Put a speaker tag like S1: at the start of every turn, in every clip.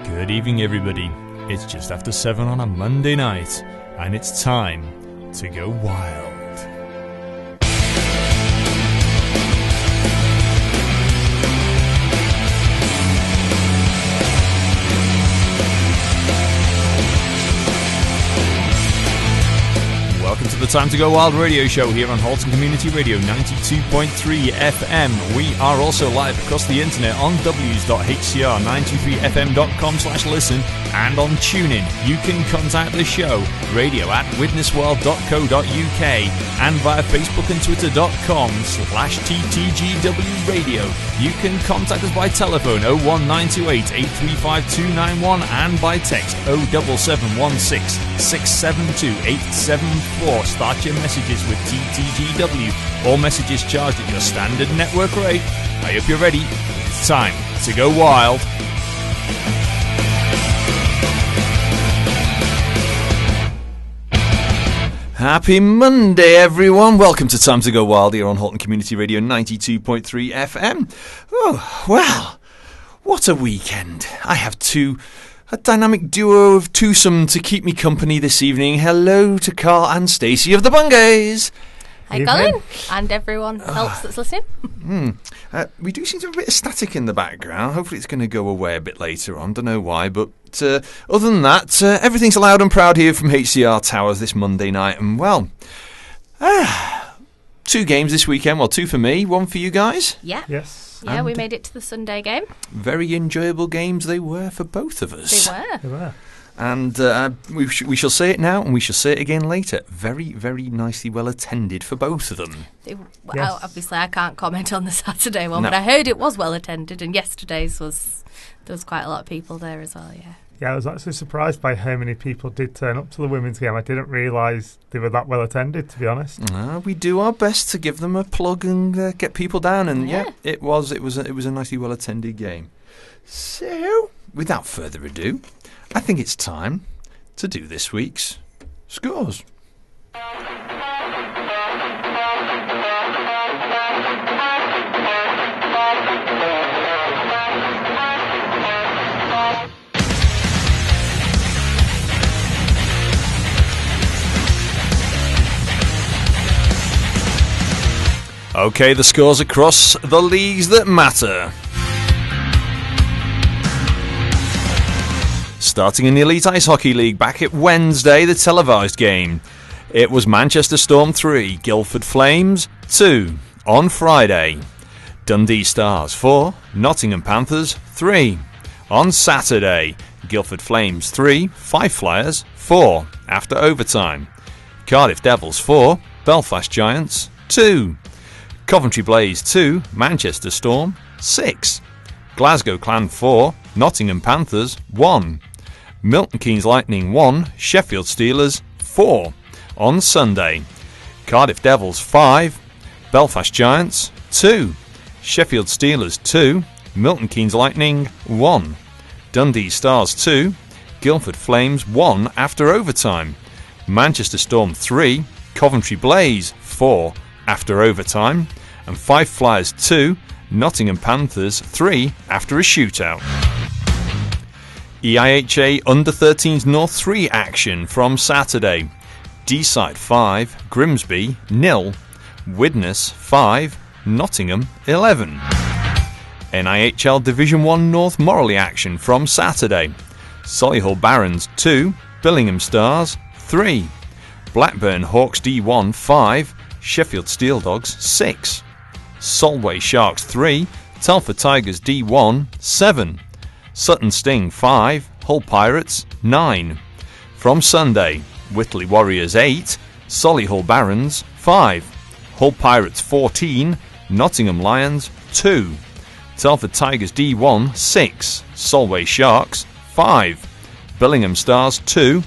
S1: Good evening, everybody. It's just after 7 on a Monday night, and it's time to go wild. Welcome to the Time to Go Wild radio show here on Halton Community Radio 92.3 FM. We are also live across the internet on ws.hcr923fm.com/listen and on TuneIn. You can contact the show, radio@widnesworld.co.uk and via Facebook and Twitter.com/TTGW radio. You can contact us by telephone 01928 835 291 and by text 07716 672 874. Start your messages with TTGW. All messages charged at your standard network rate. I hope you're ready. It's time to go wild. Happy Monday, everyone. Welcome to Time to Go Wild here on Halton Community Radio 92.3 FM. Oh, well, what a weekend. I have a dynamic duo of twosome to keep me company this evening. Hello to Carl and Stacey of the Bungays.
S2: Hi, Colin, and everyone else that's listening.
S1: We do seem to have a bit of static in the background. Hopefully it's going to go away a bit later on. Don't know why, but other than that, everything's loud and proud here from HCR Towers this Monday night. And, well, 2 games this weekend. Well, 2 for me, 1 for you guys.
S2: Yeah.
S3: Yes.
S2: Yeah, we made it to the Sunday game.
S1: Very enjoyable games they were for both of us.
S2: They were.
S1: And we shall say it now and we shall say it again later. Very, very nicely well attended for both of them.
S2: Well, obviously, I can't comment on the Saturday one,
S1: No.
S2: but I heard it was well attended, and yesterday's there was quite a lot of people there as well, yeah.
S3: Yeah, I was actually surprised by how many people did turn up to the women's game. I didn't realise they were that well attended, to be honest.
S1: We do our best to give them a plug and get people down, and yeah, it was a nicely well attended game. So, without further ado, I think it's time to do this week's scores. Okay, the scores across the leagues that matter. Starting in the Elite Ice Hockey League, back at Wednesday, the televised game. It was Manchester Storm 3, Guildford Flames 2. On Friday, Dundee Stars 4, Nottingham Panthers 3. On Saturday, Guildford Flames 3, Fife Flyers 4 after overtime. Cardiff Devils 4, Belfast Giants 2. Coventry Blaze 2, Manchester Storm 6. Glasgow Clan 4, Nottingham Panthers 1. Milton Keynes Lightning 1, Sheffield Steelers 4. On Sunday, Cardiff Devils 5, Belfast Giants 2. Sheffield Steelers 2, Milton Keynes Lightning 1. Dundee Stars 2, Guildford Flames 1 after overtime. Manchester Storm 3, Coventry Blaze 4 after overtime, and Fife Flyers 2, Nottingham Panthers 3 after a shootout. EIHA Under-13s North 3 action from Saturday. Deeside 5, Grimsby 0, Widnes 5, Nottingham 11. NIHL Division 1 North Morley action from Saturday. Solihull Barons 2, Billingham Stars 3. Blackburn Hawks D1 5, Sheffield Steel Dogs 6. Solway Sharks 3, Telford Tigers D1 7. Sutton Sting 5, Hull Pirates 9. From Sunday, Whitley Warriors 8, Solihull Barons 5. Hull Pirates 14, Nottingham Lions 2. Telford Tigers D1 6, Solway Sharks 5. Billingham Stars 2,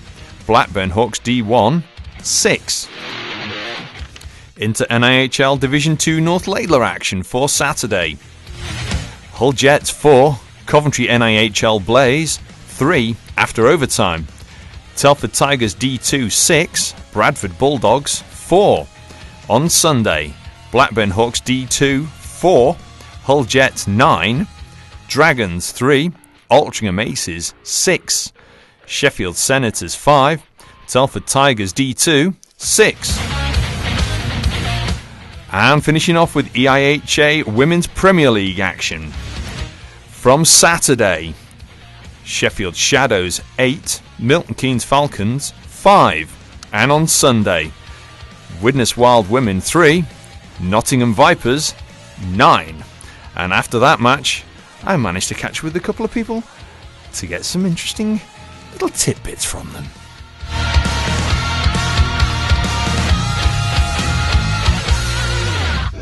S1: Blackburn Hawks D1 6. Into NIHL Division 2 North Laidler action for Saturday. Hull Jets 4, Coventry NIHL Blaze 3 after overtime. Telford Tigers D2 6, Bradford Bulldogs 4. On Sunday, Blackburn Hawks D2 4, Hull Jets 9, Dragons 3, Altrincham Aces 6, Sheffield Senators 5, Telford Tigers D2 6. And finishing off with EIHA Women's Premier League action. From Saturday, Sheffield Shadows 8, Milton Keynes Falcons 5. And on Sunday, Widnes Wild Women 3, Nottingham Vipers 9. And after that match, I managed to catch with a couple of people to get some interesting little tidbits from them.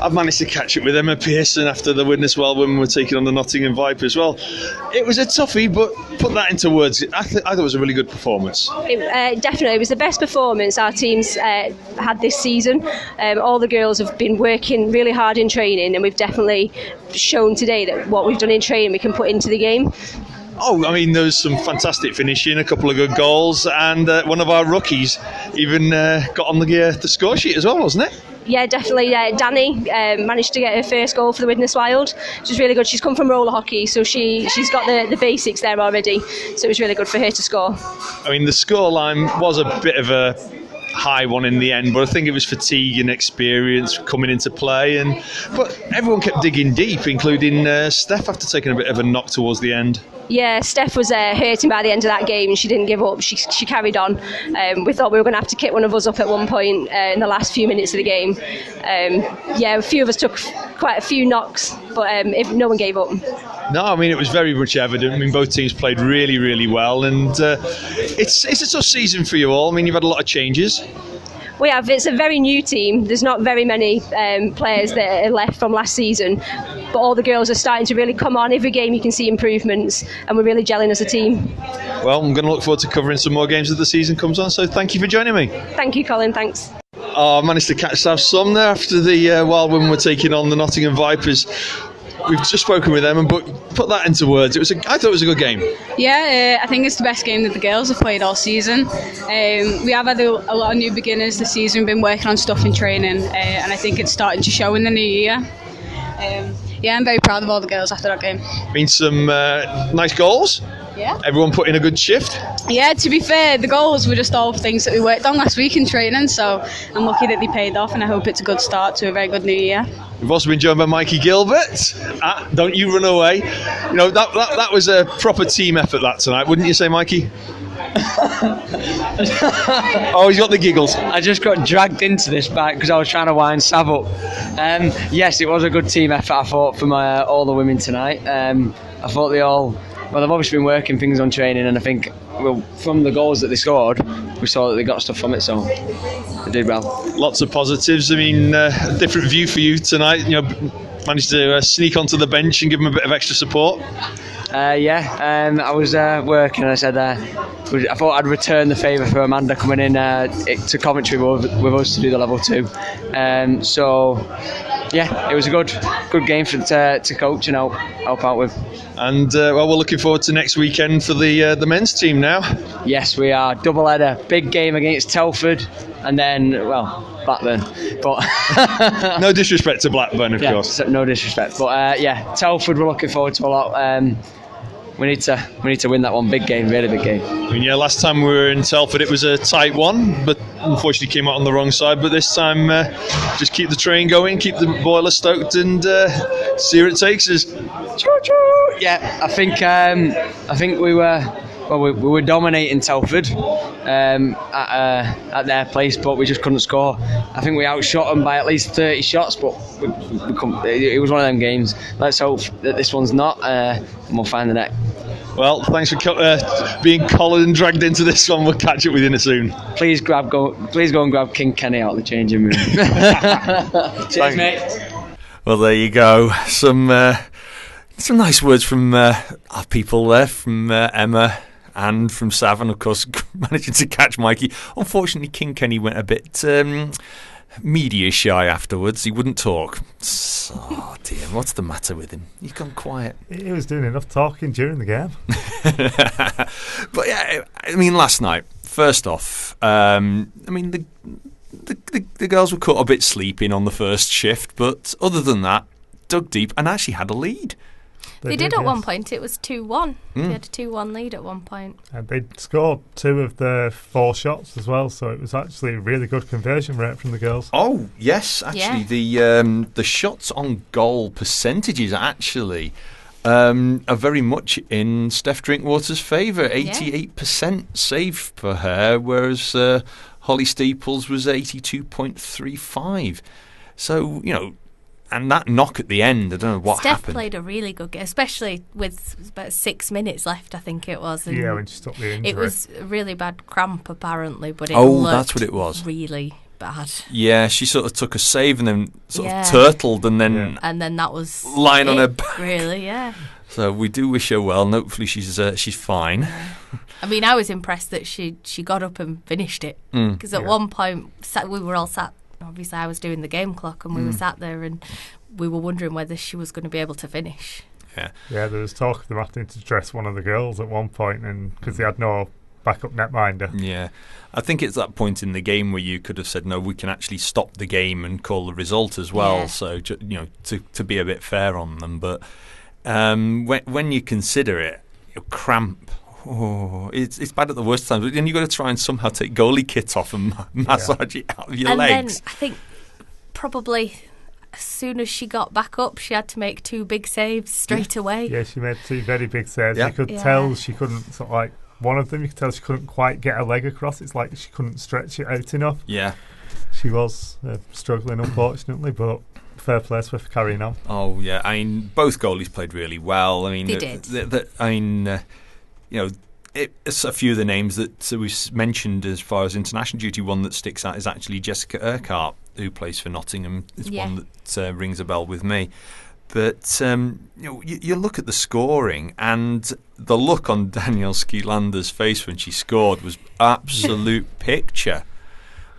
S4: I've managed to catch up with Emma Pearson after the Widnes Wild Women were taking on the Nottingham Vipers. Well, it was a toughie, but put that into words, I thought it was a really good performance.
S5: Definitely, it was the best performance our team's had this season. All the girls have been working really hard in training, and we've definitely shown today that what we've done in training we can put into the game.
S4: Oh, I mean, there was some fantastic finishing, a couple of good goals, and one of our rookies even got on the score sheet as well, wasn't it?
S5: Yeah, definitely. Danny managed to get her first goal for the Widnes Wild, which is really good. She's come from roller hockey, so she's got the basics there already, so it was really good for her to score.
S4: I mean, the scoreline was a bit of a high one in the end, but I think it was fatigue and experience coming into play, but everyone kept digging deep, including Steph after taking a bit of a knock towards the end.
S5: Yeah, Steph was hurting by the end of that game and she didn't give up. She carried on. We thought we were going to have to kick one of us up at one point in the last few minutes of the game. A few of us took quite a few knocks, but no one gave up.
S4: No, I mean, it was very much evident. I mean, both teams played really, really well, and it's a tough season for you all. I mean, you've had a lot of changes.
S5: We have. It's a very new team. There's not very many players that are left from last season, but all the girls are starting to really come on. Every game you can see improvements, and we're really gelling as a team.
S4: Well, I'm going to look forward to covering some more games as the season comes on, so thank you for joining me.
S5: Thank you, Colin. Thanks.
S4: I managed to catch some there after the Wild Women were taking on the Nottingham Vipers. We've just spoken with them, but put that into words. I thought it was a good game.
S6: Yeah, I think it's the best game that the girls have played all season. We have had a lot of new beginners this season, been working on stuff in training, and I think it's starting to show in the new year. I'm very proud of all the girls after that game.
S4: Been some nice goals.
S6: Yeah.
S4: Everyone put in a good shift.
S6: Yeah, to be fair, the goals were just all things that we worked on last week in training, so I'm lucky that they paid off, and I hope it's a good start to a very good new year.
S4: We've also been joined by Mikey Gilbert. Don't you run away. You know, that was a proper team effort that tonight, wouldn't you say, Mikey? Oh, he's got the giggles.
S7: I just got dragged into this back because I was trying to wind Sav up. Yes, it was a good team effort, I thought, from all the women tonight. I thought they've obviously been working things on training, and I think from the goals that they scored, we saw that they got stuff from it, so they did well. Lots of positives. I mean, a different view for you tonight. You know, managed to sneak onto the bench and give them a bit of extra support. I was working, and I said I thought I'd return the favour for Amanda coming in to Coventry with us to do the level 2. It was a good game to coach and help out with. And we're looking forward to next weekend for the men's team now. Yes, we are. Double header, big game against Telford, and then Blackburn. But no disrespect to Blackburn, of course. No disrespect, but Telford we're looking forward to a lot. We need to win that one. Big game, really big game. I mean, last time we were in Telford it was a tight one, but unfortunately came out on the wrong side. But this time just keep the train going, keep the boiler stoked, and see where it takes us. Choo-choo! Yeah, I think we were dominating Telford at their place, but we just couldn't score. I think we outshot them by at least 30 shots, but it was one of them games. Let's hope that this one's not, and we'll find the net. Well, thanks for being collared and dragged into this one. We'll catch up with you soon. Please go and grab King Kenny out of the changing room. Cheers, mate.
S1: Well, there you go. Some nice words from our people there, from Emma and from Sav, and of course managing to catch Mikey. Unfortunately, King Kenny went a bit media shy afterwards. He wouldn't talk. Oh dear, what's the matter with him? He's gone quiet.
S3: He was doing enough talking during the game.
S1: But yeah, I mean, last night, first off, I mean the girls were caught a bit sleeping on the first shift, but other than that, dug deep and actually had a lead.
S2: They did at one point. It was 2-1. They had a 2-1 lead at one point.
S3: And they scored 2 of the 4 shots as well, so it was actually a really good conversion rate from the girls.
S1: Oh, yes, actually. The shots on goal percentages actually are very much in Steph Drinkwater's favour. 88% save for her, whereas Holly Steeples was 82.35. So, and that knock at the end, I don't know what happened.
S2: Steph played a really good game, especially with about 6 minutes left, I think it was. And
S3: when she took the injury.
S2: It was a really bad cramp, apparently, but it
S1: that's what it was.
S2: Really bad.
S1: Yeah, she sort of took a save and then sort of turtled and then...
S2: Yeah. And then that was
S1: lying on her back.
S2: Really, yeah.
S1: So we do wish her well, and hopefully she's fine.
S2: Yeah. I mean, I was impressed that she got up and finished it. Because at one point, we were all sat... Obviously, I was doing the game clock, and we were sat there, and we were wondering whether she was going to be able to finish.
S3: Yeah, there was talk of them having to dress one of the girls at one point, and because they had no backup netminder.
S1: Yeah, I think it's that point in the game where you could have said, no, we can actually stop the game and call the result as well. Yeah. So to be a bit fair on them, but when you consider it, cramp. Oh, it's bad at the worst times. But then you've got to try and somehow take goalie kit off and massage it out of your legs.
S2: And then I think probably as soon as she got back up, she had to make 2 big saves straight away. Yeah,
S3: she made 2 very big saves. You could tell she couldn't, sort of like, one of them, you could tell she couldn't quite get her leg across. It's like she couldn't stretch it out enough.
S1: Yeah.
S3: She was struggling, unfortunately, but... fair play for carrying on.
S1: Oh, yeah. I mean, both goalies played really well. I mean,
S2: they did.
S1: It's a few of the names that we've mentioned as far as international duty. One that sticks out is actually Jessica Urquhart, who plays for Nottingham. It's one that rings a bell with me. But you look at the scoring, and the look on Danielle Skilander's face when she scored was absolute picture.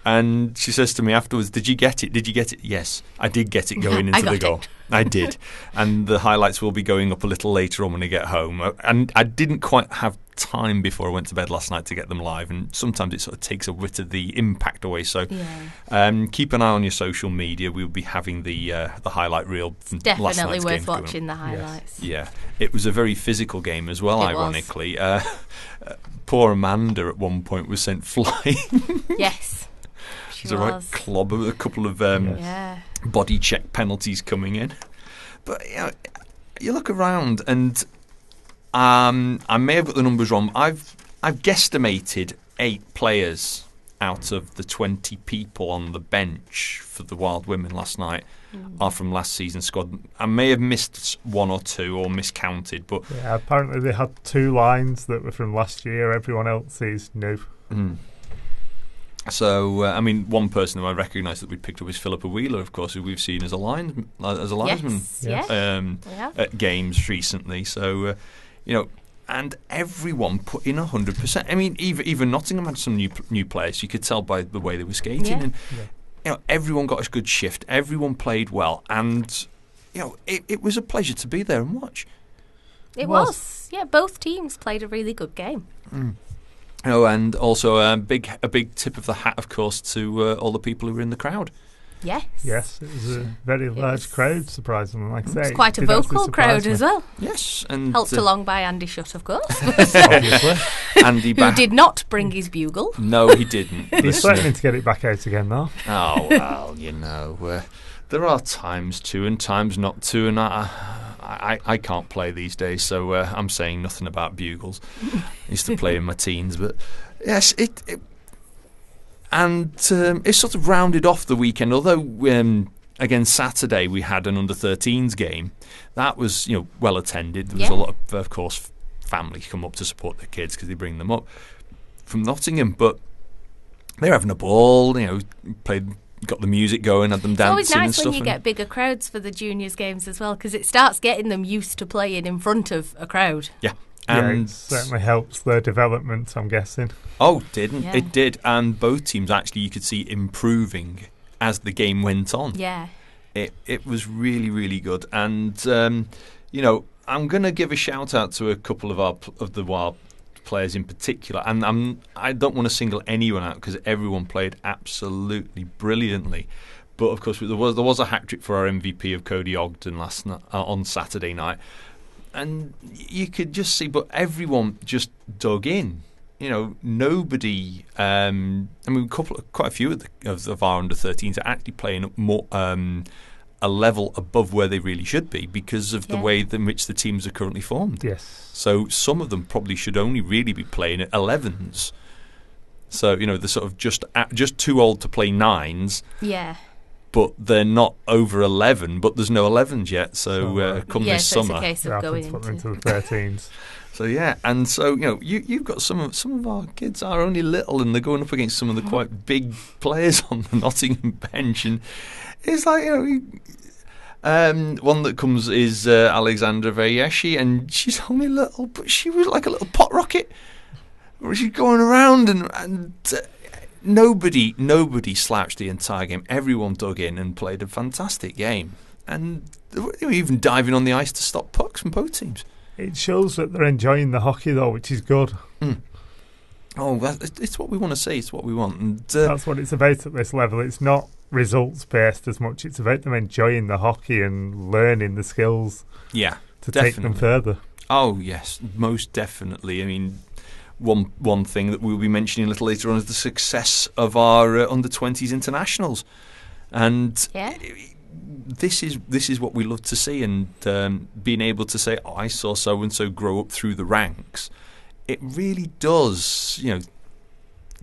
S1: And she says to me afterwards, did you get it? Did you get it? Yes, I did get it going into the goal. I did. And the highlights will be going up a little later on when I get home. And I didn't quite have time before I went to bed last night to get them live. And sometimes it sort of takes a bit of the impact away. So keep an eye on your social media. We'll be having the highlight reel from last night's game.
S2: Definitely worth watching the highlights.
S1: Yes. Yeah. It was a very physical game as well, ironically. Poor Amanda at one point was sent flying.
S2: Yes.
S1: It's a right clobber with a couple of body check penalties coming in. But you look around, and I may have got the numbers wrong. I've guesstimated 8 players out of the 20 people on the bench for the Wild Women last night are from last season's squad. I may have missed 1 or 2 or miscounted, but
S3: apparently they had 2 lines that were from last year. Everyone else is new.
S1: So, one person who I recognise that we picked up is Philippa Wheeler, of course, who we've seen as a linesman at games recently. So, and everyone put in 100%. I mean, even Nottingham had some new players. You could tell by the way they were skating. And, everyone got a good shift. Everyone played well. And, it was a pleasure to be there and watch.
S2: It was. Yeah, both teams played a really good game.
S1: Oh, and also a big tip of the hat, of course, to all the people who were in the crowd.
S3: Yes, it was a very large crowd, surprisingly. Like I say,
S2: it was quite a vocal crowd as well.
S1: Yes, and
S2: helped along by Andy Shutt, of course.
S3: Obviously,
S2: Andy who did not bring his bugle.
S1: No, he didn't.
S3: He's threatening to get it back out again, though.
S1: Oh well, there are times to and times not to, and I can't play these days, so I'm saying nothing about bugles. I used to play in my teens, but yes, it sort of rounded off the weekend. Although again Saturday we had an under-13s game, that was well attended. There was a lot of course, families come up to support their kids because they bring them up from Nottingham, but they're having a ball. Got the music going, had them dancing and stuff.
S2: It's always nice when you get bigger crowds for the juniors games as well, because it starts getting them used to playing in front of a crowd.
S1: Yeah.
S3: And it certainly helps their development, I'm guessing.
S1: Oh, it did. And both teams actually, you could see improving as the game went on.
S2: Yeah.
S1: It was really, really good. And, I'm going to give a shout out to a couple of the Wild players in particular, and I don't want to single anyone out because everyone played absolutely brilliantly. But of course, there was a hat trick for our MVP of Cody Ogden last night, on Saturday night. And you could just see, but everyone just dug in. Nobody. Quite a few of our under-13s are actually playing more a level above where they really should be because of the way in which the teams are currently formed.
S3: Yes.
S1: So some of them probably should only really be playing at 11s. So they're sort of just too old to play 9s.
S2: Yeah.
S1: But they're not over 11. But there's no 11s yet. So come this summer,
S2: it's a case of going
S3: into the 13s.
S1: So and so you've got some of our kids are only little, and they're going up against some of the quite big players on the Nottingham bench, and it's like one that comes is Alexandra Veyeshi, and she's only little, but she was like a little pot rocket. She's going around, and nobody slouched the entire game. Everyone dug in and played a fantastic game, and they were even diving on the ice to stop pucks from both teams.
S3: It shows that they're enjoying the hockey, though, which is good.
S1: Oh, it's what we want to see. It's what we want. And
S3: that's what it's about at this level. It's not results-based as much. It's about them enjoying the hockey and learning the skills to take them further.
S1: Oh, yes, most definitely. I mean, one thing that we'll be mentioning a little later on is the success of our under-20s internationals. And this is what we love to see, and being able to say, I saw so and so grow up through the ranks. It really does,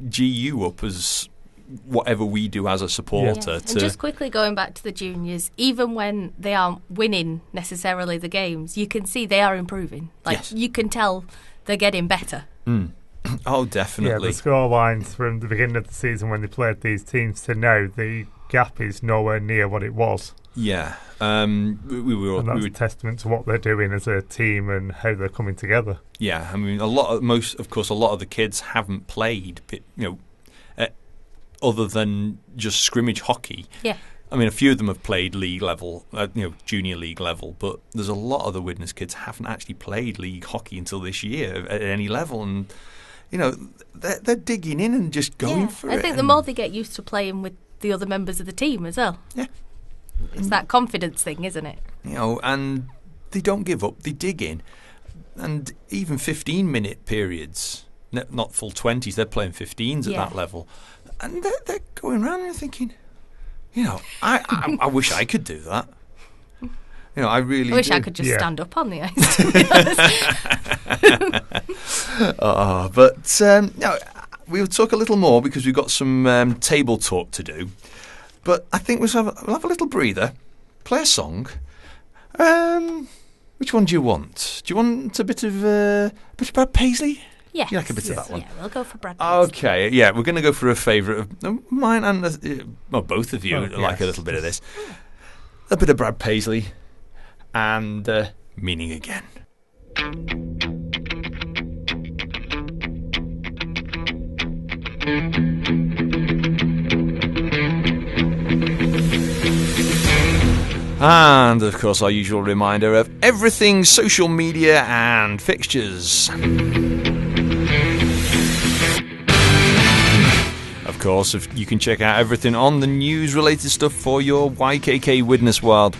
S1: gee you up as whatever we do as a supporter.
S2: And just quickly going back to the juniors, even when they aren't winning necessarily the games, you can see they are improving. You can tell they're getting better.
S1: Oh, definitely.
S3: Yeah, the score lines from the beginning of the season when they played these teams to now, the gap is nowhere near what it was.
S1: Yeah, we were.
S3: And that's a testament to what they're doing as a team and how they're coming together.
S1: Yeah, I mean, a lot of the kids haven't played, other than just scrimmage hockey.
S2: Yeah.
S1: I mean, a few of them have played league level, junior league level, but there's a lot of the Widnes kids haven't actually played league hockey until this year at any level, and they're digging in and just going for it.
S2: I think the more they get used to playing with the other members of the team as well.
S1: Yeah.
S2: It's that confidence thing, isn't it?
S1: And they don't give up. They dig in. And even 15-minute periods, not full 20s, they're playing 15s at that level. And they're going around and thinking, I wish I could do that. I really
S2: wish I could just stand up on the ice, to be honest.
S1: We'll talk a little more because we've got some table talk to do. But I think we'll have a little breather, play a song. Which one do you want? Do you want a bit of Brad Paisley?
S2: Yes.
S1: You like a bit of that one?
S2: Yeah, we'll go for Brad Paisley.
S1: Okay, yeah, we're going to go for a favourite of mine and both of you like a little bit of this. A bit of Brad Paisley and Meaning Again. And, of course, our usual reminder of everything social media and fixtures. Of course, you can check out everything on the news-related stuff for your YKK Widnes Wild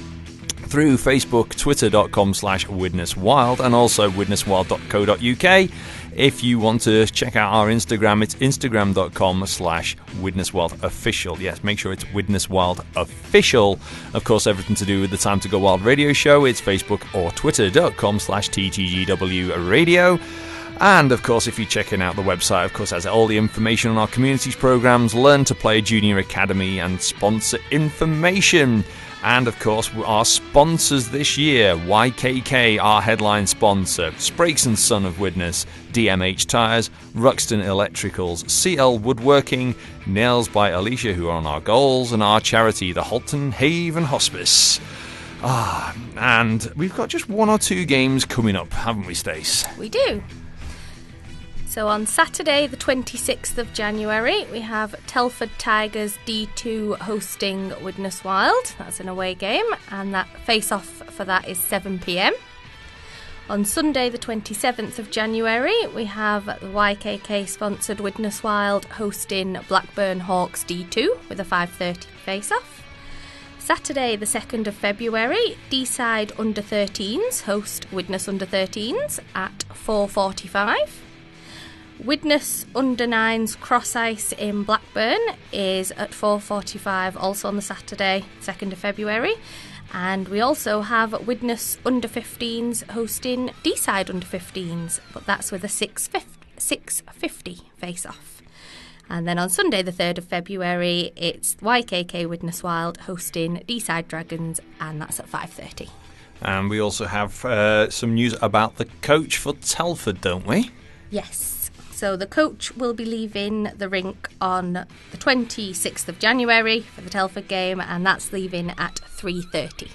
S1: through Facebook, twitter.com/WidnesWild, and also widneswild.co.uk. If you want to check out our Instagram, it's instagram.com/WidnesWildOfficial. Yes, make sure it's WidnesWildOfficial. Of course, everything to do with the Time to Go Wild radio show, it's Facebook or twitter.com/TTGW radio. And, of course, if you're checking out the website, of course, has all the information on our communities programs, Learn to Play Junior Academy, and sponsor information. And, of course, our sponsors this year, YKK, our headline sponsor, Sprakes & Son of Widnes, DMH Tyres, Ruxton Electricals, CL Woodworking, Nails by Alicia, who are on our goals, and our charity, the Halton Haven Hospice. And we've got just one or two games coming up, haven't we, Stace?
S2: We do. So on Saturday, the 26th of January, we have Telford Tigers D2 hosting Widnes Wild. That's an away game, and that face-off for that is 7 p.m. On Sunday, the 27th of January, we have the YKK-sponsored Widnes Wild hosting Blackburn Hawks D2 with a 5:30 face-off. Saturday the 2nd of February, D-side under-13s host Widnes under-13s at 4:45. Widnes under-9s cross-ice in Blackburn is at 4:45, also on the Saturday 2nd of February. And we also have Widnes under-15s hosting D-side under-15s, but that's with a 6:50 face-off. And then on Sunday the 3rd of February, it's YKK Widnes Wild hosting D-side Dragons, and that's at 5:30.
S1: And we also have some news about the coach for Telford, don't we?
S2: Yes. So the coach will be leaving the rink on the 26th of January for the Telford game, and that's leaving at 3:30.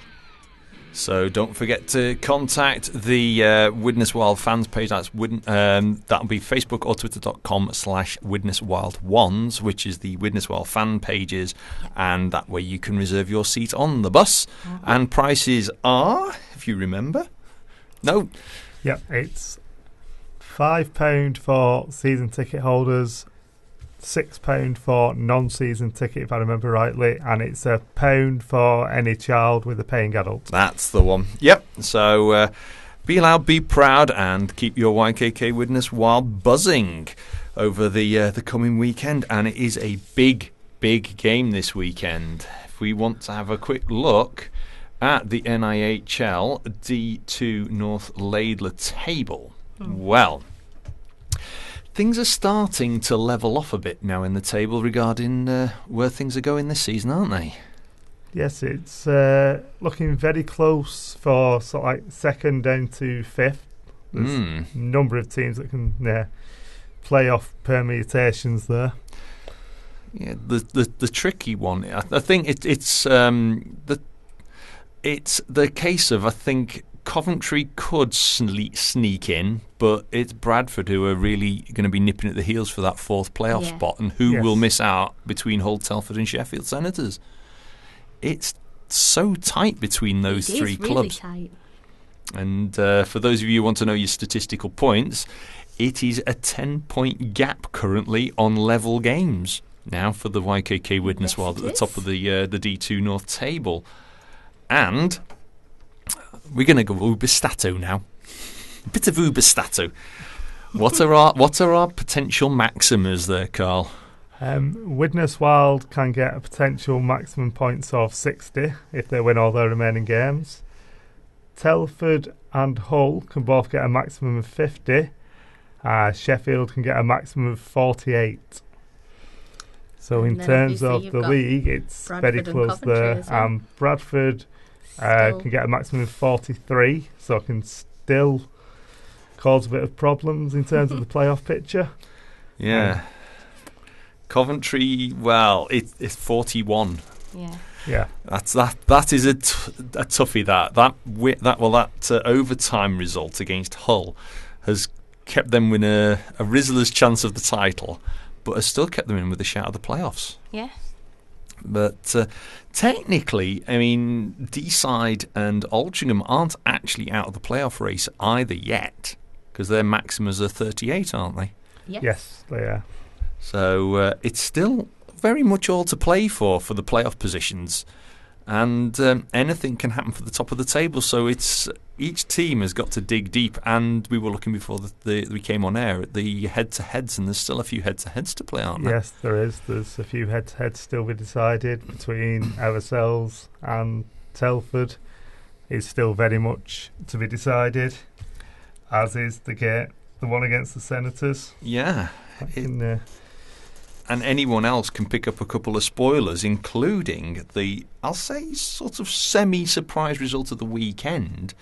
S1: So don't forget to contact the Widnes Wild fans page. That'll be Facebook or twitter.com/WidnesWild1s, which is the Widnes Wild fan pages, and that way you can reserve your seat on the bus. Mm-hmm. And prices are, if you remember,
S3: it's £5 for season ticket holders, £6 for non-season ticket, if I remember rightly, and it's £1 for any child with a paying adult.
S1: That's the one. Yep. So be loud, be proud, and keep your YKK Widnes Wild buzzing over the coming weekend. And it is a big game this weekend. If we want to have a quick look at the NIHL D2 North Laidler table, well, things are starting to level off a bit now in the table regarding where things are going this season, aren't they?
S3: Yes, it's looking very close for sort of like second down to fifth. There's a number of teams that can play off permutations there.
S1: Yeah, the tricky one, I think it's the case of, I think, Coventry could sneak in, but it's Bradford who are really going to be nipping at the heels for that fourth playoff spot, and who will miss out between Hull, Telford and Sheffield Senators. It's so tight between those three clubs.
S2: Really tight.
S1: And for those of you who want to know your statistical points, it is a 10-point gap currently on level games now for the YKK Widnes Wild at the top of the D2 North table. And we're going to go Uberstato now. A bit of Uberstato. What are our potential maximas there, Carl?
S3: Widnes Wild can get a potential maximum points of 60 if they win all their remaining games. Telford and Hull can both get a maximum of 50. Sheffield can get a maximum of 48. So in terms of the league, it's very close there. Bradford can get a maximum of 43, so can still cause a bit of problems in terms of the playoff picture.
S1: Yeah. Coventry, well, it's 41.
S3: Yeah.
S1: That is a toughie. That overtime result against Hull has kept them with a Rizzler's chance of the title, but has still kept them in with a shout of the playoffs.
S2: Yeah.
S1: But technically, I mean, D-side and Altrincham aren't actually out of the playoff race either yet, because their maximas are 38, aren't they?
S3: Yes, they are.
S1: So it's still very much all to play for the playoff positions, and anything can happen for the top of the table. So it's each team has got to dig deep, and we were looking before we came on air at the head-to-heads, and there's still a few head-to-heads to play, aren't there?
S3: Yes, there is. There's a few head-to-heads still to be decided between ourselves and Telford. Is still very much to be decided, as is the one against the Senators.
S1: Yeah. And anyone else can pick up a couple of spoilers, including the, I'll say, sort of semi-surprise result of the weekend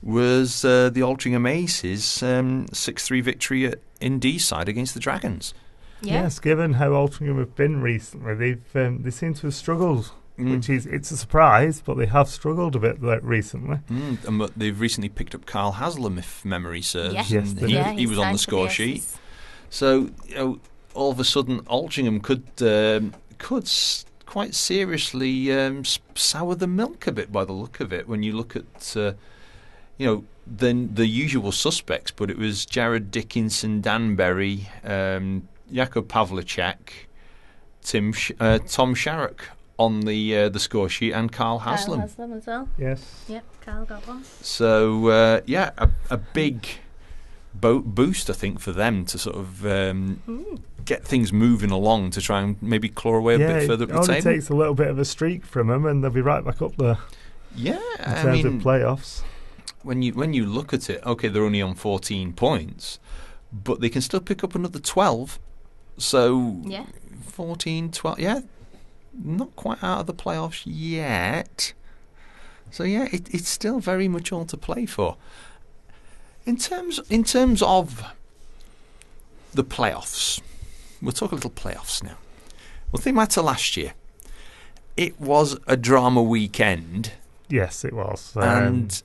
S1: was the Altrincham Aces 6-3 victory in D-side against the Dragons.
S2: Yeah.
S3: Yes, given how Altrincham have been recently, they seem to have struggled, which is, it's a surprise, but they have struggled a bit recently.
S1: And they've recently picked up Carl Haslam, if memory serves.
S2: Yes,
S1: he was on the score sheet. So, all of a sudden, Altrincham could quite seriously sour the milk a bit by the look of it. When you look at, then the usual suspects, but it was Jared Dickinson, Dan Berry, Jakub Pavlicek, Tom Sharrock, on the score sheet, and Carl Haslam.
S2: Carl Haslam as well.
S3: Yes.
S2: Yep, Carl got one.
S1: So, a big boost, I think, for them to sort of get things moving along to try and maybe claw away a bit further up the table.
S3: It only takes a little bit of a streak from them and they'll be right back up there.
S1: Yeah,
S3: in terms of playoffs.
S1: When you look at it, okay, they're only on 14 points, but they can still pick up another 12. So 14, 12, not quite out of the playoffs yet. So it's still very much all to play for. In terms of the playoffs, we'll talk a little playoffs now. We'll think back to last year. It was a drama weekend.
S3: Yes, it was.
S1: And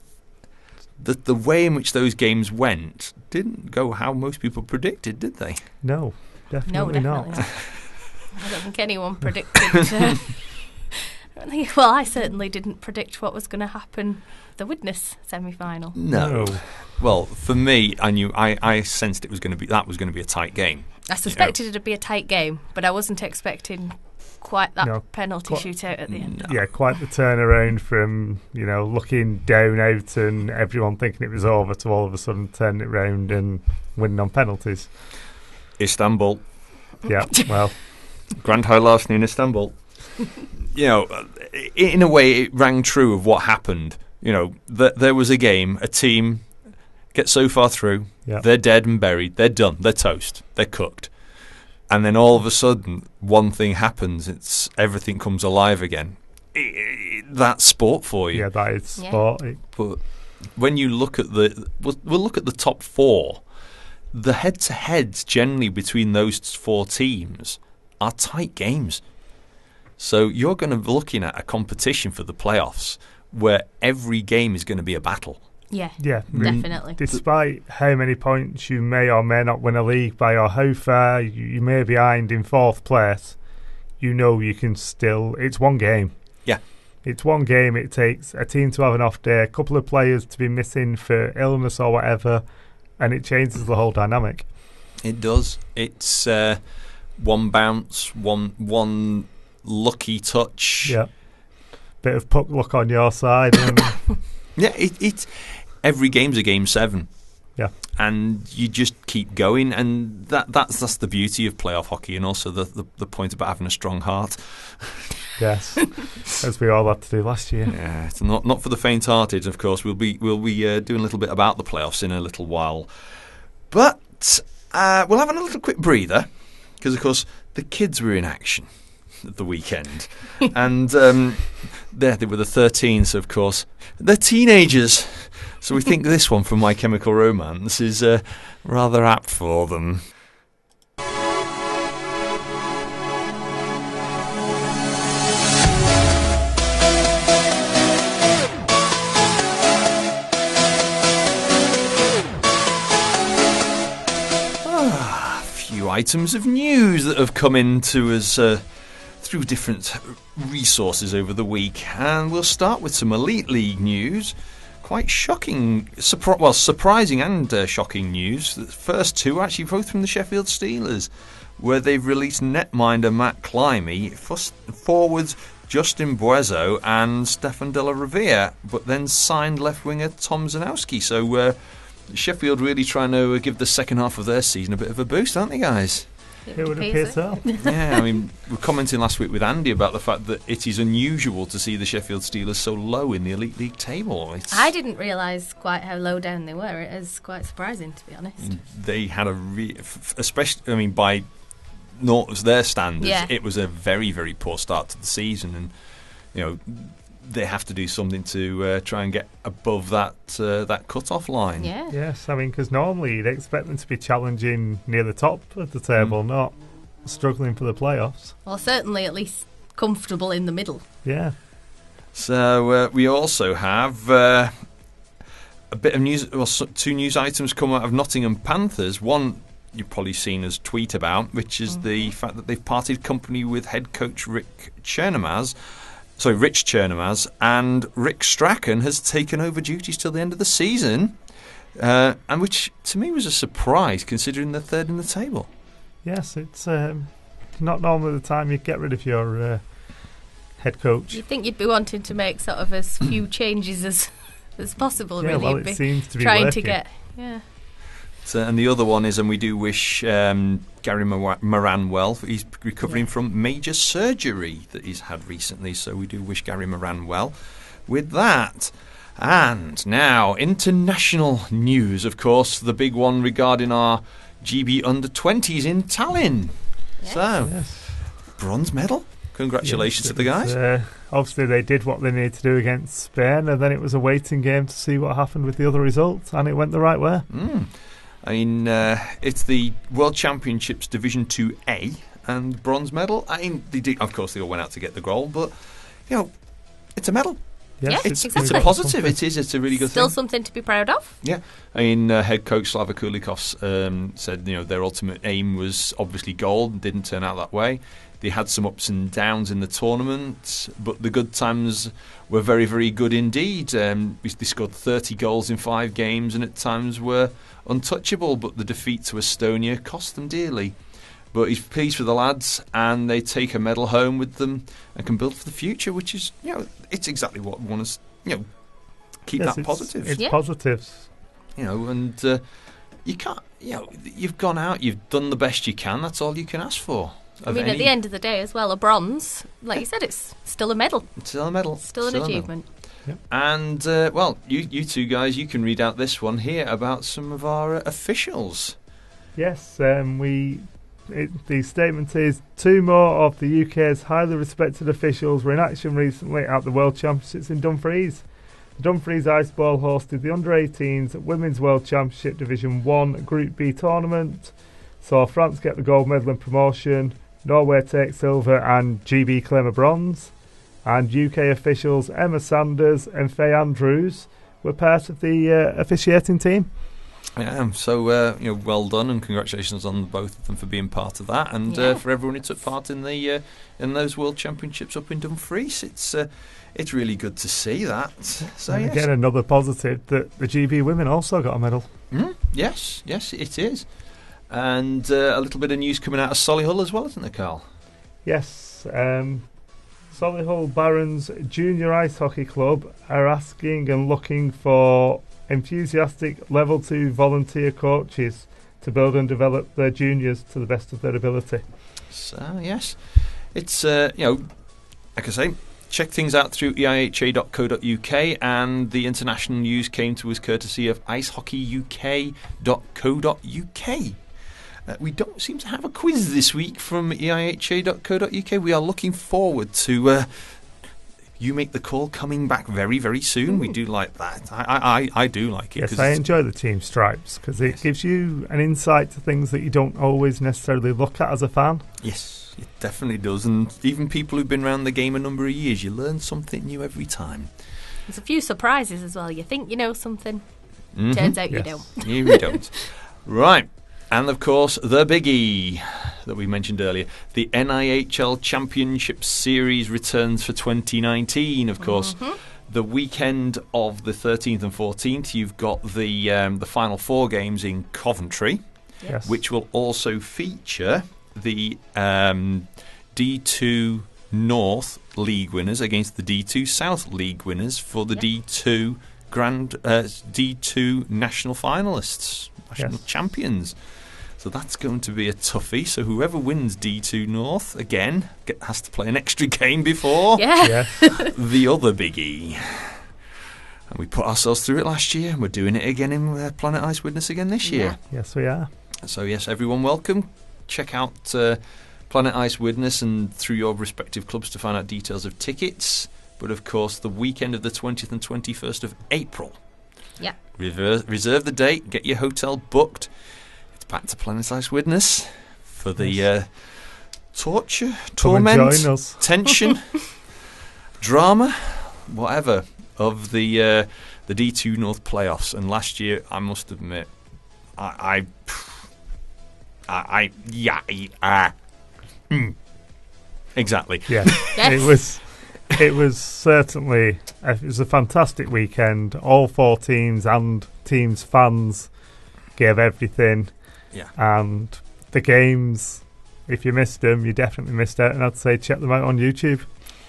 S1: the way in which those games went didn't go how most people predicted, did they?
S3: No, definitely not.
S2: I don't think anyone predicted. Well, I certainly didn't predict what was going to happen the Widnes semi-final.
S1: No. Well, for me, I sensed it was going to be a tight game.
S2: I suspected it'd be a tight game, but I wasn't expecting quite that penalty shootout at the end.
S3: Yeah, quite the turnaround from looking down out and everyone thinking it was over to all of a sudden turning it round and winning on penalties.
S1: Istanbul.
S3: Yeah, well,
S1: Grand High Larceny in Istanbul. In a way, it rang true of what happened. There was a game, a team gets so far through, they're dead and buried, they're done, they're toast, they're cooked. And then all of a sudden, one thing happens, everything comes alive again. That's sport for you.
S3: Yeah, that is sport.
S1: But when you look at we'll look at the top four, the head-to-heads generally between those four teams are tight games. So you're going to be looking at a competition for the playoffs where every game is going to be a battle.
S2: Yeah,
S3: definitely. Despite how many points you may or may not win a league by, or how far you may be behind in fourth place, you can still. It's one game.
S1: Yeah,
S3: it's one game. It takes a team to have an off day, a couple of players to be missing for illness or whatever, and it changes the whole dynamic.
S1: It does. It's one bounce, one lucky touch.
S3: Yeah, bit of puck luck on your side.
S1: Yeah, it's every game's a game 7.
S3: Yeah,
S1: and you just keep going, and that's the beauty of playoff hockey, and also the point about having a strong heart.
S3: Yes, as we all had to do last year.
S1: Yeah, it's not for the faint-hearted. Of course, we'll be doing a little bit about the playoffs in a little while, but we'll have a little quick breather because, of course, the kids were in action at the weekend, and they were the 13s, of course. They're teenagers, so we think this one from My Chemical Romance is rather apt for them. A few items of news that have come in to us through different resources over the week, and we'll start with some Elite League news. Quite shocking, surprising and shocking news. The first two are actually both from the Sheffield Steelers, where they've released netminder Matt Climie, forwards Justin Buezo and Stefan de la Rovere, but then signed left winger Tom Zanowski. So Sheffield really trying to give the second half of their season a bit of a boost, aren't they, guys?
S3: It would appear so.
S1: Yeah, I mean, we were commenting last week with Andy about the fact that it is unusual to see the Sheffield Steelers so low in the Elite League table.
S2: I didn't realise quite how low down they were. It is quite surprising, to be honest.
S1: They had especially, I mean, by their standards, it was a very, very poor start to the season, and they have to do something to try and get above that cut-off line.
S2: Yeah.
S3: Yes, I mean, because normally you'd expect them to be challenging near the top of the table, not struggling for the playoffs.
S2: Well, certainly at least comfortable in the middle.
S3: Yeah.
S1: So we also have a bit of news. Well, two news items come out of Nottingham Panthers. One you've probably seen us tweet about, which is the fact that they've parted company with head coach Rich Chernomaz, and Rick Strachan has taken over duties till the end of the season, and which to me was a surprise considering they're third in the table.
S3: Yes, it's not normally the time you get rid of your head coach.
S2: You'd think you'd be wanting to make sort of as few changes as possible, really.
S3: Well, it seems to be
S2: trying
S3: working.
S2: to get,
S1: So, and the other one is, and we do wish Gary Moran well. He's recovering from major surgery that he's had recently, so we do wish Gary Moran well with that. And now, international news, of course, the big one regarding our GB under-20s in Tallinn.
S2: Yes.
S1: So, bronze medal. Congratulations to the guys.
S3: Obviously, they did what they needed to do against Spain, and then it was a waiting game to see what happened with the other results, and it went the right way.
S1: I mean, it's the World Championships Division 2A and bronze medal. I mean, of course, they all went out to get the gold, but, it's a medal.
S3: Yes,
S2: exactly.
S1: It's a positive. It's a really good
S2: Still
S1: thing.
S2: something to be proud of.
S1: Yeah. I mean, head coach Slava Kulikovs said, their ultimate aim was obviously gold. Didn't turn out that way. They had some ups and downs in the tournament, but the good times were very, very good indeed. They scored 30 goals in 5 games and at times were untouchable, but the defeat to Estonia cost them dearly. But he's pleased for the lads, and they take a medal home with them and can build for the future, which is, it's exactly what we want to, keep that positive.
S3: It's positives.
S1: And you can't, you've gone out, you've done the best you can. That's all you can ask for.
S2: I mean, at the end of the day as well, a bronze, like you said, it's still a medal.
S1: It's still a medal.
S2: Still an achievement.
S3: Yep.
S1: And, you two guys, you can read out this one here about some of our officials.
S3: Yes, the statement is 2 more of the UK's highly respected officials were in action recently at the World Championships in Dumfries. The Dumfries Ice Ball hosted the Under-18s Women's World Championship Division 1 Group B tournament. Saw France get the gold medal and promotion, Norway take silver and GB claim a bronze. And UK officials Emma Sanders and Faye Andrews were part of the officiating team.
S1: So well done, and congratulations on both of them for being part of that, and for everyone who took part in the in those World Championships up in Dumfries. It's really good to see that. So
S3: and again, another positive that the GB women also got a medal.
S1: Yes, it is. And a little bit of news coming out of Solihull as well, isn't there, Carl?
S3: Yes. Solihull Barons Junior Ice Hockey Club are asking and looking for enthusiastic Level 2 volunteer coaches to build and develop their juniors to the best of their ability. So,
S1: yes. It's, like I say, check things out through eiha.co.uk, and the international news came to us courtesy of icehockeyuk.co.uk. We don't seem to have a quiz this week from eiha.co.uk. We are looking forward to You Make the Call coming back very, very soon. We do like that. I do like it.
S3: Yes, I enjoy the team stripes because it gives you an insight to things that you don't always necessarily look at as a fan.
S1: Yes, it definitely does. And even people who've been around the game a number of years, you learn something new every time.
S2: There's a few surprises as well. You think you know something, turns out you don't.
S1: You don't. Right. And, of course, the biggie that we mentioned earlier, the NIHL Championship Series returns for 2019, of course. The weekend of the 13th and 14th, you've got the Final 4 games in Coventry, which will also feature the D2 North League winners against the D2 South League winners for the D2 D2 national finalists, national champions. So that's going to be a toughie. So whoever wins D2 North, again, has to play an extra game before the other biggie. And we put ourselves through it last year, and we're doing it again in Planet Ice Widnes again this year.
S3: Yes, we are.
S1: So, yes, everyone welcome. Check out Planet Ice Widnes and through your respective clubs to find out details of tickets. But, of course, the weekend of the 20th and 21st of April.
S2: Yeah.
S1: Reserve the date, get your hotel booked. Back to Planet Ice Widnes for the torture, torment, tension, drama, whatever of the D2 North playoffs. And last year, I must admit, exactly.
S3: Yeah, it was certainly it was a fantastic weekend. All 4 teams and teams fans gave everything.
S1: Yeah.
S3: And the games, if you missed them, you definitely missed out. And I'd say check them out on YouTube.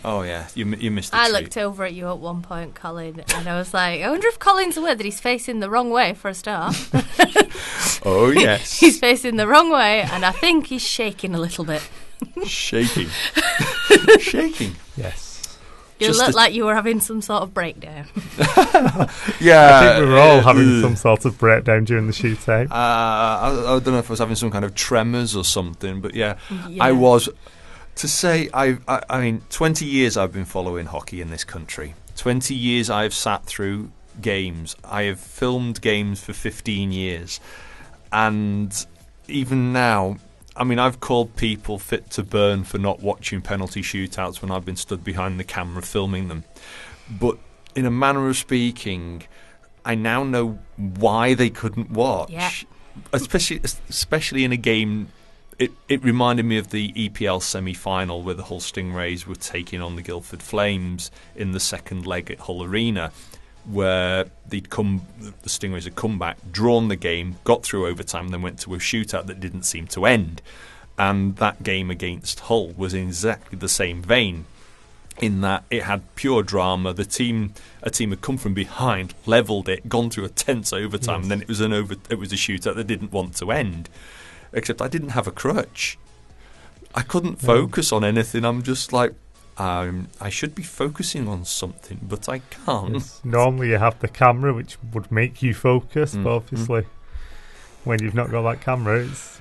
S1: Oh yeah, you missed the
S2: I
S1: treat.
S2: looked over at you at one point, Colin, and I was like, I wonder if Colin's aware that he's facing the wrong way for a start.
S1: Oh yes.
S2: He's facing the wrong way, and I think he's shaking a little bit.
S1: Shaking. Shaking.
S3: Yes.
S2: You looked like you were having some sort of breakdown.
S1: Yeah.
S3: I think we were all having some sort of breakdown during the shootout.
S1: I don't know if I was having some kind of tremors or something, but yeah. I was. To say, I mean, 20 years I've been following hockey in this country. 20 years I've sat through games. I have filmed games for 15 years. And even now, I mean, I've called people fit to burn for not watching penalty shootouts when I've been stood behind the camera filming them. But in a manner of speaking, I now know why they couldn't watch.
S2: Yeah.
S1: Especially in a game. It reminded me of the EPL semi-final where the Hull Stingrays were taking on the Guildford Flames in the second leg at Hull Arena, where the Stingrays had come back, drawn the game, got through overtime, then went to a shootout that didn't seem to end. And that game against Hull was in exactly the same vein, in that it had pure drama. A team had come from behind, levelled it, gone through a tense overtime, and then it was a shootout that didn't want to end. Except I didn't have a crutch. I couldn't focus on anything. I'm just like, I should be focusing on something, but I can't.
S3: Yes. Normally you have the camera, which would make you focus, but obviously when you've not got that camera, it's...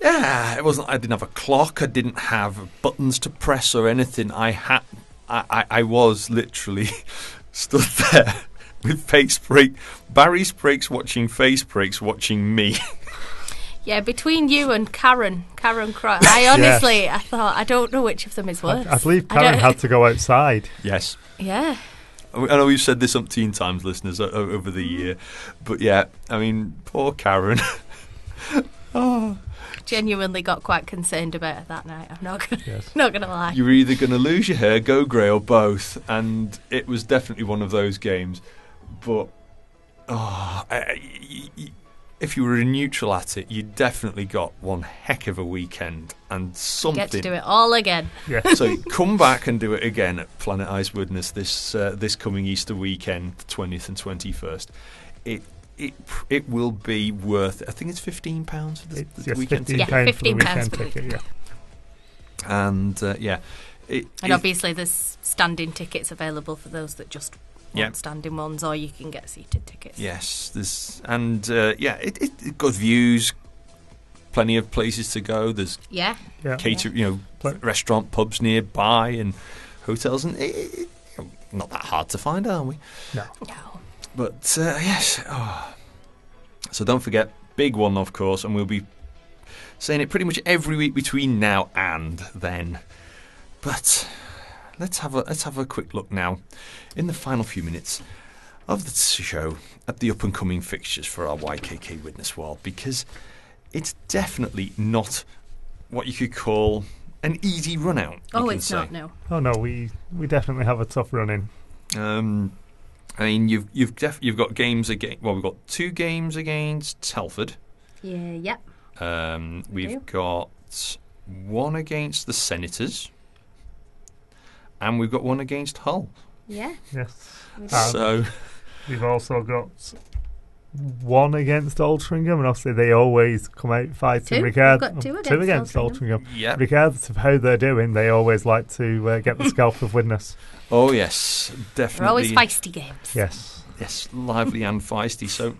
S1: Yeah, it wasn't. I didn't have a clock. I didn't have buttons to press or anything. I was literally stood there with face break. Barry Spriggs watching face breaks, watching me.
S2: Yeah, between you and Karen Croy, I honestly, I thought, I don't know which of them is worse.
S3: I believe Karen had to go outside.
S1: Yes.
S2: Yeah.
S1: I know we've said this umpteen times, listeners, over the year. But yeah, I mean, poor Karen.
S2: Oh. Genuinely got quite concerned about it that night. I'm not going to lie.
S1: You're either going to lose your hair, go grey, or both. And it was definitely one of those games. But, if you were a neutral at it, you definitely got one heck of a weekend and something.
S2: Get to do it all again.
S3: Yeah.
S1: So come back and do it again at Planet Ice Widnes this coming Easter weekend, the 20th and 21st. It will be worth it. I think it's £15 for the weekend ticket.
S3: £15
S2: for the weekend
S3: ticket, yeah.
S1: And
S2: and obviously there's standing tickets available for those that just want standing ones, or you can get seated tickets.
S1: Yes, it got views, plenty of places to go. There's restaurant, pubs nearby, and hotels, and not that hard to find, are we?
S3: No.
S1: But yes. So don't forget, big one, of course, and we'll be saying it pretty much every week between now and then. But let's have a quick look now, in the final few minutes of the show, at the up and coming fixtures for our YKK Widnes World, because it's definitely not what you could call an easy run out.
S2: Oh, it's not. No.
S3: Oh no, we definitely have a tough run in.
S1: I mean, you've got games again. Well, we've got 2 games against Telford.
S2: Yeah.
S1: We've got 1 against the Senators, and we've got 1 against Hull.
S2: Yeah.
S3: Yes.
S1: So
S3: we've also got 1 against Altrincham, and obviously they always come out fighting.
S2: We've got 2 against
S3: Altrincham.
S1: Yeah.
S3: Regardless of how they're doing, they always like to get the scalp of Widnes.
S1: Oh yes, definitely.
S2: They're always feisty games.
S3: Yes,
S1: lively and feisty. So,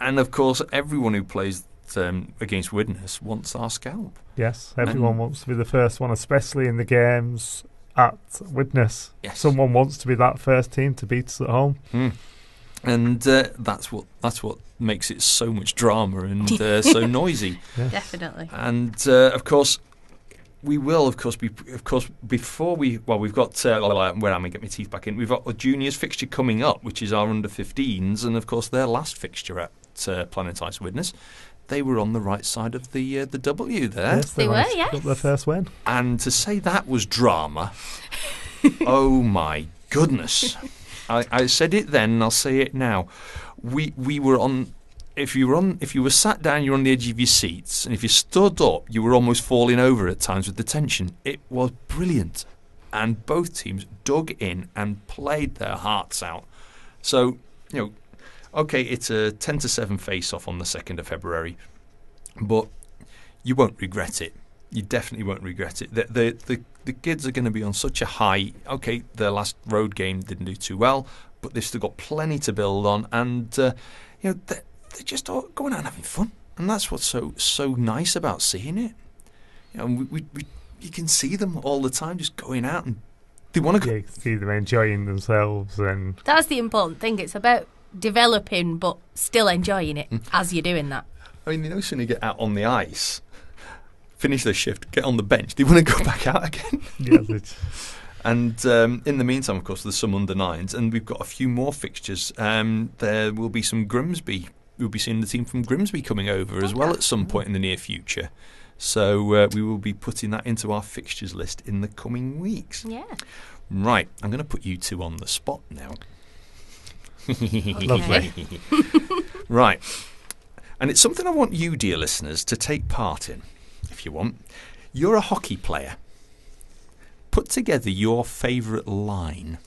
S1: and of course, everyone who plays against Widnes wants our scalp.
S3: Yes, everyone wants to be the first one, especially in the games at Widnes.
S1: Yes.
S3: Someone wants to be that first team to beat us at home.
S1: And that's what makes it so much drama and so noisy.
S2: Yes. Definitely.
S1: And of course, we will, before we've got, where am I, get my teeth back in, we've got a juniors fixture coming up, which is our under-15s, and of course their last fixture at Planet Ice Widnes, they were on the right side of the W there.
S3: Yes,
S2: they were, yes.
S3: Got their first win.
S1: And to say that was drama, oh my goodness. I said it then, and I'll say it now. We were on... If you were sat down, you were on the edge of your seats, and if you stood up, you were almost falling over at times with the tension. It was brilliant. and both teams dug in and played their hearts out. So, okay, it's a 10-7 face-off on the 2nd of February, but you won't regret it. You definitely won't regret it. The kids are going to be on such a high. Okay, their last road game didn't do too well, but they've still got plenty to build on, and they're just all going out and having fun, and that's what's so nice about seeing it. You can see them all the time, just going out, and they want to go.
S3: You can see them enjoying themselves, and
S2: that's the important thing. It's about developing, but still enjoying it as you're doing that.
S1: I mean, they no sooner get out on the ice, finish their shift, get on the bench, they want to go back out again.
S3: Yes,
S1: and in the meantime, of course, there's some under-9s, and we've got a few more fixtures. There will be some Grimsby. We'll be seeing the team from Grimsby coming over as well at some point in the near future. So we will be putting that into our fixtures list in the coming weeks.
S2: Yeah.
S1: Right, I'm going to put you two on the spot now.
S3: Lovely.
S1: Right. And it's something I want you, dear listeners, to take part in, if you want. You're a hockey player. Put together your favourite line,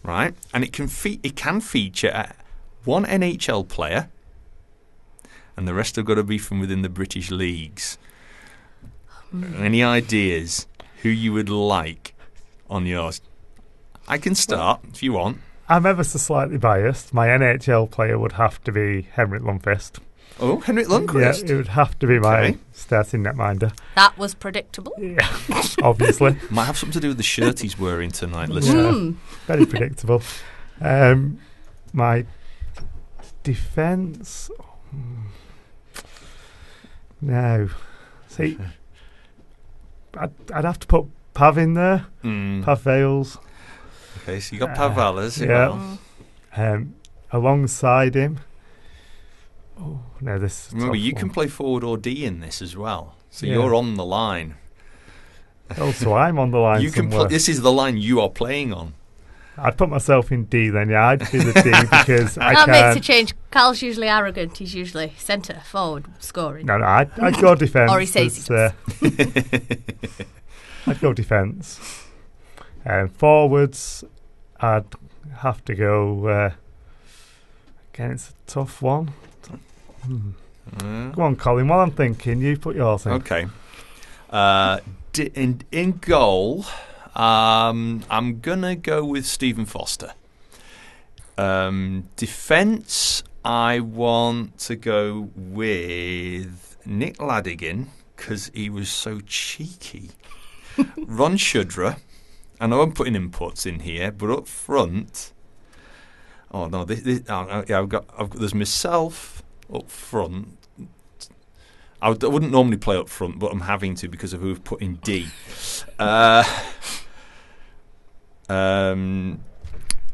S1: right? And it can feature one NHL player, and the rest have got to be from within the British leagues. Any ideas who you would like on yours? I can start if you want.
S3: I'm ever so slightly biased. My NHL player would have to be Henrik Lundqvist.
S1: Oh, Henrik Lundqvist.
S3: Yeah, it would have to be my starting netminder.
S2: That was predictable.
S3: Yeah, obviously.
S1: Might have something to do with the shirt he's wearing tonight, listener.
S3: Very predictable. My defence... No. See, I'd have to put Pav in there. Pav Vales.
S1: Okay, so you got Pav Valles.
S3: Alongside him. Oh no! This.
S1: Remember, you can play forward or D in this as well. So you're on the line.
S3: Also, I'm on the line.
S1: You can. This is the line you are playing on.
S3: I'd put myself in D then. Yeah, I'd be the D because I can't.
S2: That makes a change. Carl's usually arrogant. He's usually centre forward scoring.
S3: No, I'd go defence.
S2: Or he says he does.
S3: I'd go defence. Forwards, I'd have to go. Again, it's a tough one. Go on, Colin. While I'm thinking, you put yours in.
S1: Okay. In goal, I'm gonna go with Stephen Foster. Defence, I want to go with Nick Ladigan because he was so cheeky. Ron Shudra. I know I'm putting inputs in here, but up front. Oh no! There's myself up front. I wouldn't normally play up front, but I'm having to because of who I've put in D.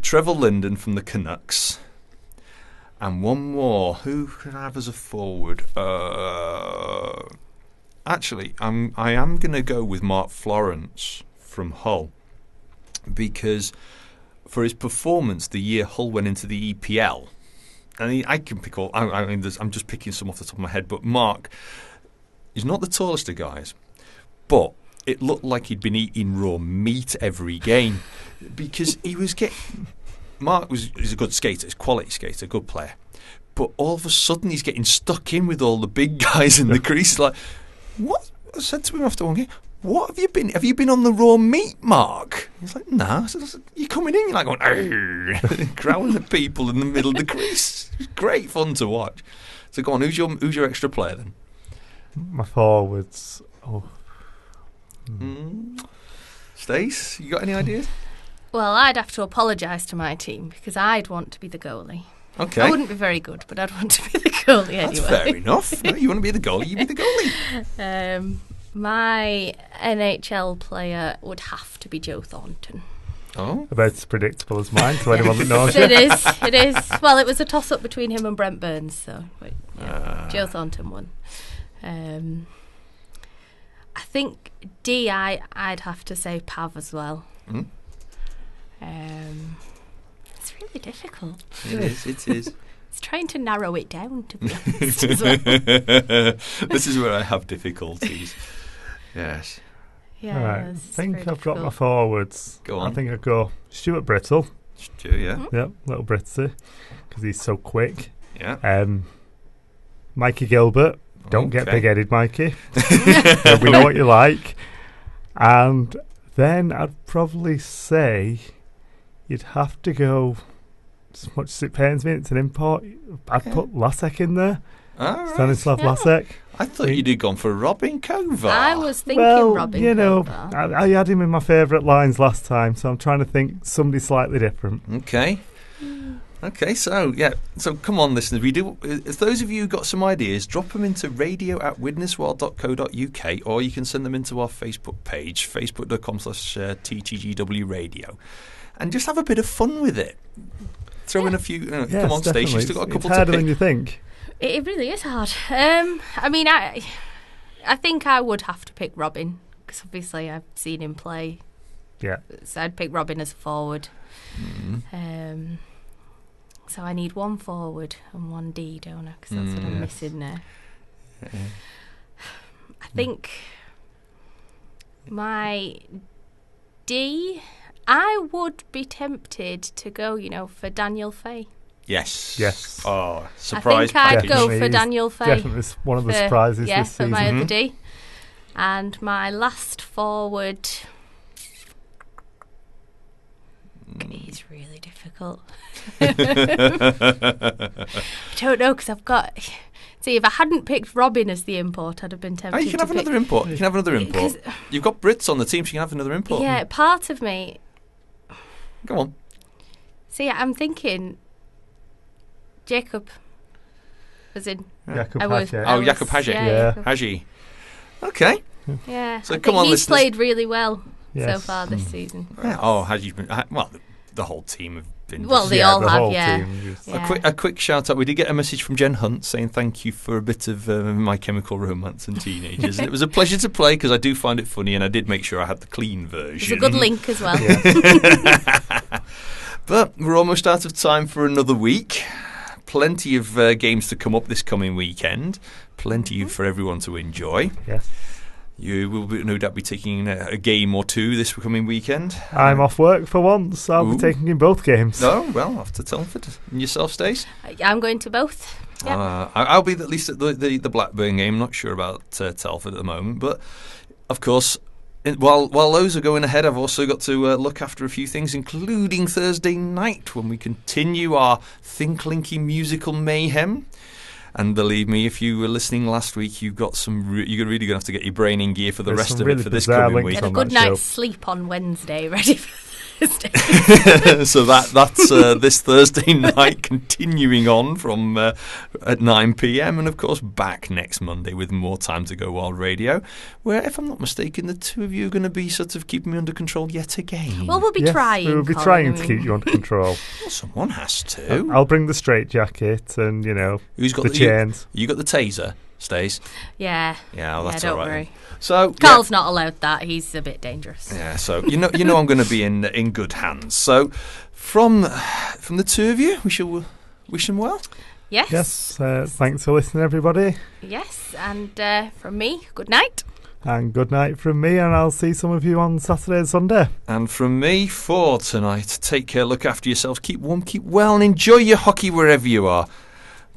S1: Trevor Linden from the Canucks, and one more. Who could I have as a forward? Actually, I am going to go with Mark Florence from Hull because for his performance the year Hull went into the EPL. And I can pick all. I'm just picking some off the top of my head, but Mark is not the tallest of guys, but it looked like he'd been eating raw meat every game because he was getting. Mark is a good skater, he's a quality skater, a good player, but all of a sudden he's getting stuck in with all the big guys in the crease. Like, what? I said to him after one game, "What have you been? Have you been on the raw meat, Mark?" He's like, "No." I said, "You're coming in, you're like going, growling at people in the middle of the crease." It's great fun to watch. So go on, who's your extra player then?
S3: My forwards.
S1: Stace, you got any ideas?
S2: Well, I'd have to apologise to my team because I'd want to be the goalie.
S1: Okay.
S2: I wouldn't be very good, but I'd want to be the goalie anyway.
S1: That's fair enough. No, you want to be the goalie, you be the goalie.
S2: My NHL player would have to be Joe Thornton.
S1: Oh,
S3: about as predictable as mine. To anyone that knows
S2: It is. Well, it was a toss-up between him and Brent Burns, so Joe Thornton won. I think D, I'd have to say Pav as well. It's really difficult.
S1: It is.
S2: It's trying to narrow it down, to be honest, as well.
S1: This is where I have difficulties. Yes.
S2: Yeah,
S3: All right. I
S2: it's
S3: think
S2: very
S3: I've got my
S2: difficult.
S3: forwards.
S1: Go on.
S3: I think I'd go Stuart Brittle.
S1: Stu, yeah.
S3: Yep, little Britsy, because he's so quick.
S1: Yeah.
S3: Mikey Gilbert. Don't get
S1: Okay.
S3: big-headed, Mikey. We know what you like. And then I'd probably say you'd have to go, as much as it pains me, it's an import, I'd put Lasek in there.
S1: All right.
S3: Stanislav
S2: Yeah.
S3: Lasek.
S1: I thought you'd have gone for Robin Kovar.
S2: I was thinking
S3: Well,
S2: Robin.
S3: you know,
S2: Kovar.
S3: I had him in my favourite lines last time, so I'm trying to think somebody slightly different.
S1: Okay. Okay, so come on, listeners. If those of you who got some ideas, drop them into radio@widnesworld.co.uk, or you can send them into our Facebook page, facebook.com/TTGW radio, and just have a bit of fun with it. Throw in a few.
S3: Yes,
S1: Come on, Stacey, you've still got a couple
S3: it's
S1: to
S3: harder
S1: pick.
S3: than you think.
S2: It really is hard. I mean, I think I would have to pick Robin, because obviously I've seen him play.
S3: Yeah.
S2: So I'd pick Robin as a forward. So I need one forward and one D, don't I? Because that's what I'm missing there. I think my D, I would be tempted to go, for Daniel Fay.
S1: Yes.
S3: Yes.
S1: Oh, surprise
S2: I think
S1: package.
S2: I'd go
S3: Definitely,
S2: for
S3: he's
S2: Daniel Fay.
S3: Definitely one of the surprises
S2: Yeah,
S3: this
S2: for
S3: season.
S2: my other D. And my last forward... It's really difficult. I don't know, because I've got... See, if I hadn't picked Robin as the import, I'd have been tempted
S1: You can have another import. You can have another import. You've got Brits on the team, so you can have another import.
S2: Yeah, part of me...
S1: Go on.
S2: See, I'm thinking... Jacob. As in...
S3: Jakub
S2: I was-
S3: Hasek.
S2: I
S1: Oh,
S2: was-
S1: Jakub Hasek.
S3: Yeah.
S2: Jacob.
S1: Haji. Okay.
S2: Yeah.
S1: So
S2: I
S1: come
S2: think
S1: on,
S2: he's
S1: listeners.
S2: played really well so
S3: Yes.
S2: far this season.
S1: Yeah. Oh, Haji's been... Well, the whole team have been...
S2: Well,
S1: just-
S2: they all
S3: the
S2: have,
S3: whole
S2: yeah.
S3: team just-
S2: Yeah.
S1: A quick shout out. We did get a message from Jen Hunt saying thank you for a bit of My Chemical Romance and Teenagers. And it was a pleasure to play because I do find it funny, and I did make sure I had the clean version.
S2: It's a good link as well.
S1: But we're almost out of time for another week. Plenty of games to come up this coming weekend. Plenty for everyone to enjoy.
S3: Yes.
S1: You will no doubt be taking a game or two this coming weekend.
S3: I'm off work for once, so I'll
S1: Ooh.
S3: be taking in both games.
S1: Oh, well, off to Telford. And yourself, Stace?
S2: I'm going to both. Yep.
S1: I'll be at least at the Blackburn game. Not sure about Telford at the moment, but of course, while those are going ahead, I've also got to look after a few things, including Thursday night when we continue our Think Linky musical mayhem. And believe me, if you were listening last week, you've got you're really going to have to get your brain in gear for the
S3: There's
S1: rest
S3: some
S1: of
S3: really
S1: it for this
S3: bizarre
S1: coming
S3: links
S1: week.
S2: Get a
S3: on
S2: good
S3: that show.
S2: night's sleep on Wednesday, ready for Thursday.
S1: So that's this Thursday night, continuing on from at 9 p.m. and of course back next Monday with more Time to Go Wild Radio, where, if I'm not mistaken, the two of you are going to be sort of keeping me under control yet again.
S2: Well, we'll be
S3: Yes,
S2: trying.
S3: we will be
S2: Colin,
S3: trying
S2: I
S3: to
S2: mean.
S3: keep you under control.
S1: Well, someone has to.
S3: I'll bring the straight jacket and,
S1: Who's got
S3: the chains.
S1: You got the taser, Stace?
S2: Yeah.
S1: Yeah, well, that's
S2: don't
S1: all right.
S2: worry.
S1: So
S2: Carl's not allowed that. He's a bit dangerous.
S1: Yeah, so you know I'm going to be in good hands. So from the two of you, we shall wish them well.
S2: Yes.
S3: Yes, thanks for listening, everybody.
S2: Yes. And from me, good night.
S3: And good night from me, and I'll see some of you on Saturday and Sunday.
S1: And from me for tonight, take care, look after yourselves, keep warm, keep well, and enjoy your hockey wherever you are.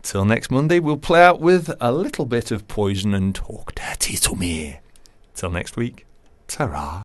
S1: Till next Monday, we'll play out with a little bit of Poison and Talk Dirty to Me. Till next week, ta-ra.